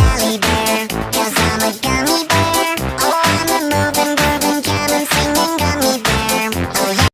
galley bear, 'cause I'm a gummy bear. Oh, I'm a moving, grooving, jamming, singing gummy bear. Oh yeah.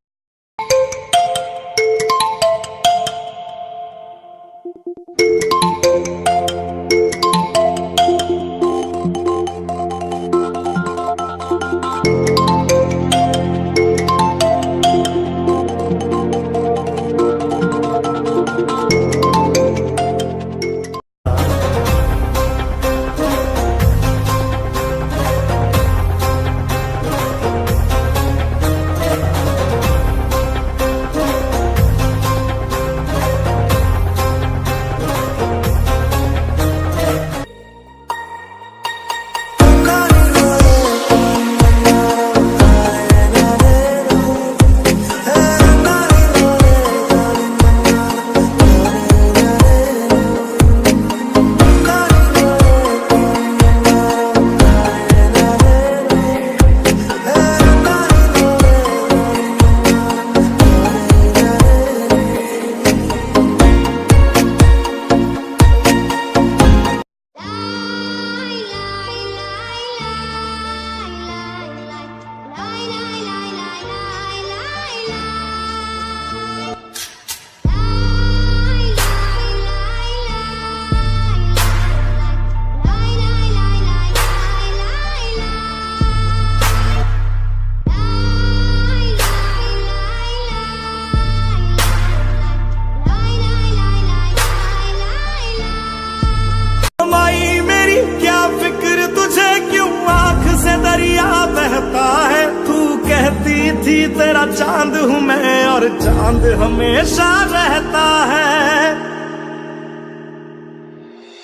थी तेरा चांद हूँ मैं और चांद हमेशा रहता है।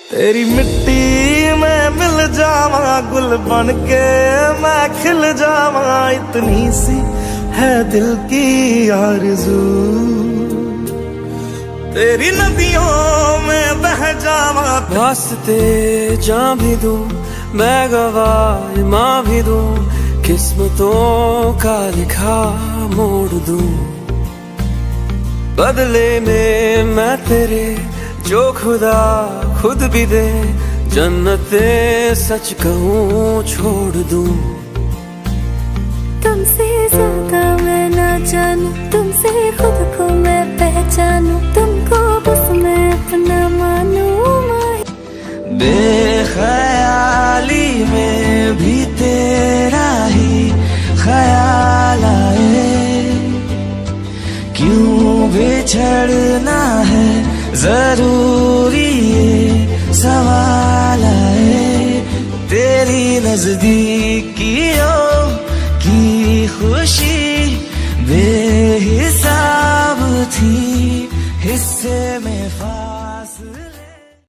तेरी मिट्टी में मिल जावा, गुल बन के मैं खिल जावा, इतनी सी है दिल की आरज़ू। तेरी नदियों में बह जावा, वास्ते जान भी दूं, मैं गवाह माँ भी दूं, किस्मतों का लिखा मोड़ दूं। बदले में मैं तेरे जो खुदा खुद भी दे, जन्नते सच कहूँ छोड़ दूं। तुमसे ज्यादा मैं ना जानूं, तुमसे खुद को मैं पहचानूं, तुमको बस मैं अपना मानूं। बेख्याली में भी तेरा ही ख्याल आए, क्यों बिछड़ना है जरूरी ये सवाल आए। तेरी नजदीकियों की खुशी